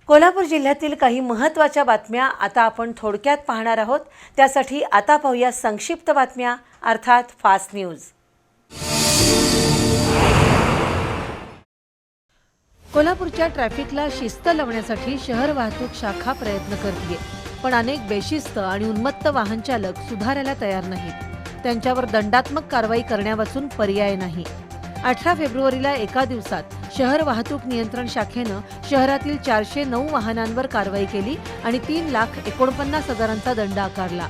कोल्हापूर जिल्ह्यातील काही महत्त्वाच्या बातम्या आता आपण थोडक्यात पाहणार आहोत। त्यासाठी आता पाहूया संक्षिप्त बातम्या अर्थात फास्ट न्यूज। कोल्हापूरच्या ट्रॅफिकला शिस्त लावण्यासाठी शहर वाहतूक शाखा प्रयत्न करते, पण अनेक बेशिस्त आणि उन्मत्त वाहन चालक सुधारायला तयार नाहीत। त्यांच्यावर दंडात्मक कारवाई करण्यावाचून पर्याय नाही। 18 फेब्रुवारीला एका दिवसात शहर वाहतूक नियंत्रण शाखेनं शहरातील 409 वाहनांवर कारवाई केली आणि 3,49,000चा दंड आकारला।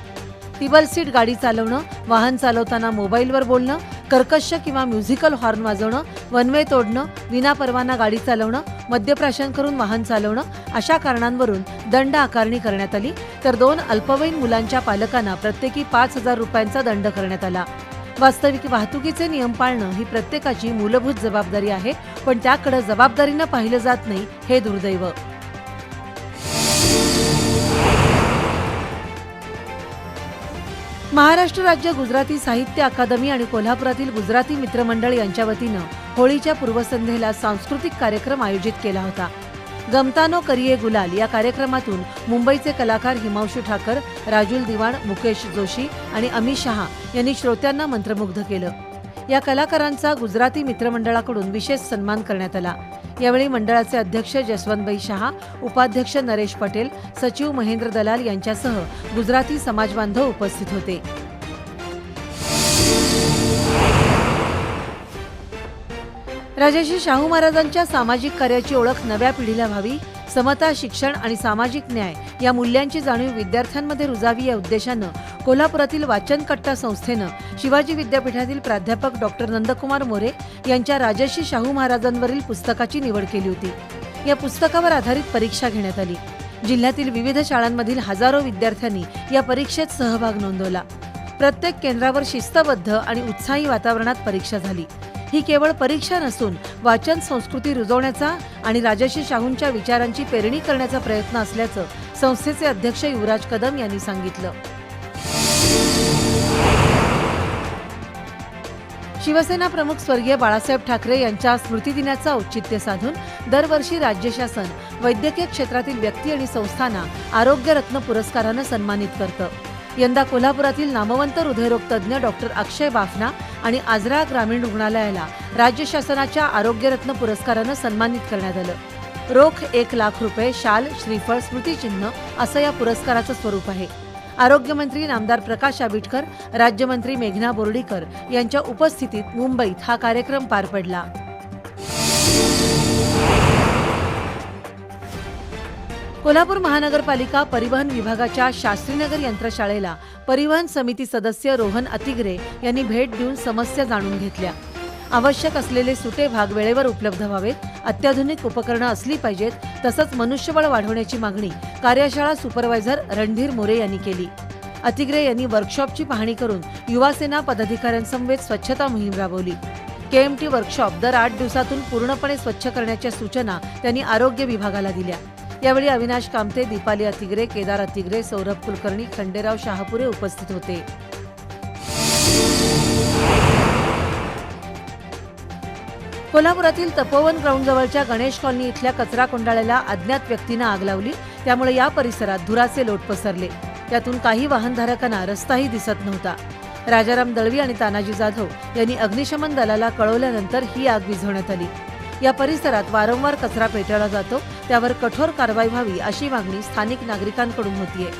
टिबल सीट गाडी चालवणं, वाहन चालवताना मोबाईलवर बोलणं, कर्कश किंवा म्युझिकल हॉर्न वाजवणं, वन वे तोडणं, विनापरवाना गाडी चालवणं, मद्यप्राशन करून वाहन चालवणं अशा कारणांवरून दंड आकारणी करण्यात आली। तर 2 अल्पवयीन मुलांच्या पालकांना प्रत्येकी 5,000 रुपयांचा दंड करण्यात आला। वास्तविक वाहतुकीचे नियम पाळणं ही प्रत्येकाची मूलभूत जबाबदारी आहे, पण त्याकडे जबाबदारीनं पाहिलं जात नाही, हे दुर्दैव। महाराष्ट्र राज्य गुजराती साहित्य अकादमी आणि कोल्हापुरातील गुजराती मित्रमंडळ यांच्या वतीनं होळीच्या पूर्वसंध्येला सांस्कृतिक कार्यक्रम आयोजित केला होता। गमतानो करिये गुलाल या कार्यक्रमातून मुंबईचे कलाकार हिमांशू ठाकर, राजुल दिवाण, मुकेश जोशी आणि अमित शहा यांनी श्रोत्यांना मंत्रमुग्ध केलं। या कलाकारांचा गुजराती मित्रमंडळाकडून विशेष सन्मान करण्यात आला। यावेळी मंडळाचे अध्यक्ष जसवंतभाई शहा, उपाध्यक्ष नरेश पटेल, सचिव महेंद्र दलाल यांच्यासह गुजराती समाजबांधव उपस्थित होते। राजर्षी शाहू महाराजांच्या सामाजिक कार्याची ओळख नव्या पिढीला व्हावी, समता, शिक्षण आणि सामाजिक न्याय या मूल्यांची जाणीव विद्यार्थ्यांमध्ये रुजावी या उद्देशानं कोल्हापुरातील वाचनकट्टा संस्थेनं शिवाजी विद्यापीठातील प्राध्यापक डॉक्टर नंदकुमार मोरे यांच्या राजर्षी शाहू महाराजांवरील पुस्तकाची निवड केली होती। या पुस्तकावर आधारित परीक्षा घेण्यात आली। जिल्ह्यातील विविध शाळांमधील हजारो विद्यार्थ्यांनी या परीक्षेत सहभाग नोंदवला। प्रत्येक केंद्रावर शिस्तबद्ध आणि उत्साही वातावरणात परीक्षा झाली। ही केवळ परीक्षा नसून वाचन संस्कृती रुजवण्याचा आणि राजर्षी शाहूंच्या विचारांची पेरणी करण्याचा प्रयत्न असल्याचं संस्थेचे अध्यक्ष युवराज कदम यांनी सांगितलं। शिवसेना प्रमुख स्वर्गीय बाळासाहेब ठाकरे यांच्या स्मृतिदिनाचं औचित्य साधून दरवर्षी राज्य शासन वैद्यकीय क्षेत्रातील व्यक्ती आणि संस्थांना आरोग्य रत्न पुरस्कारानं सन्मानित करतं। यंदा कोल्हापुरातील नामवंत हृदयरोग तज्ज्ञ डॉक्टर अक्षय बाफना आणि आजरा ग्रामीण रुग्णालयाला राज्य शासनाच्या आरोग्यरत्न पुरस्कारानं सन्मानित करण्यात आलं। रोख 1 लाख रुपये, शाल, श्रीफळ, स्मृतिचिन्ह असं या पुरस्काराचं स्वरूप आहे। आरोग्यमंत्री नामदार प्रकाश आबिटकर, राज्यमंत्री मेघना बोर्डीकर यांच्या उपस्थितीत मुंबईत हा कार्यक्रम पार पडला। कोल्हापूर महानगरपालिका परिवहन विभागाच्या शास्त्रीनगर यंत्रशाळेला परिवहन समिती सदस्य रोहन अतिग्रे यांनी भेट देऊन समस्या जाणून घेतल्या। आवश्यक असलेले सुटे भाग वेळेवर उपलब्ध व्हावेत, अत्याधुनिक उपकरणं असली पाहिजेत, तसंच मनुष्यबळ वाढवण्याची मागणी कार्यशाळा सुपरवायझर रणधीर मोरे यांनी केली। अतिग्रे यांनी वर्कशॉपची पाहणी करून युवासेना पदाधिकाऱ्यांसमवेत स्वच्छता मोहीम राबवली। केएमटी वर्कशॉप दर 8 दिवसातून पूर्णपणे स्वच्छ करण्याच्या सूचना त्यांनी आरोग्य विभागाला दिल्या। यावेळी अविनाश कामते, दीपाली अतिग्रे, केदार अतिग्रे, सौरभ कुलकर्णी, खंडेराव शहापुरे उपस्थित होते। कोल्हापुरातील तपोवन ग्राउंडजवळच्या गणेश कॉलनी इथल्या कचरा कोंडाळ्याला अज्ञात व्यक्तीनं आग लावली। त्यामुळे या परिसरात धुराचे लोट पसरले। त्यातून काही वाहनधारकांना रस्ताही दिसत नव्हता। राजाराम दळवी आणि तानाजी जाधव यांनी अग्निशमन दलाला कळवल्यानंतर ही आग विझवण्यात आली। या परिसरात वारंवार कचरा पेटवला जातो, त्यावर कठोर कारवाई व्हावी अशी मागणी स्थानिक नागरिकांकडून होतीये।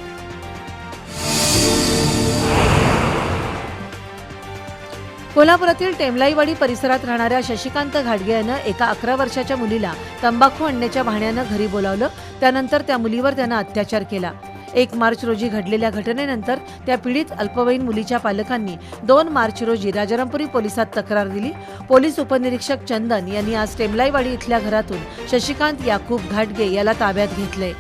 कोल्हापुरातील टेमलाईवाडी परिसरात राहणाऱ्या शशिकांत घाटगे यानं एका 11 वर्षाच्या मुलीला तंबाखू आणण्याच्या बहाण्यानं घरी बोलावलं। त्यानंतर त्या मुलीवर त्यानं अत्याचार केला। 1 मार्च रोजी घडलेल्या घटनेनंतर त्या पीडित अल्पवयीन मुलीच्या पालकांनी 2 मार्च रोजी राजारामपुरी पोलिसात तक्रार दिली। पोलीस उपनिरीक्षक चंदन यांनी आज टेमलाईवाडी इथल्या घरातून शशिकांत याकूब घाटगे याला ताब्यात घेतले।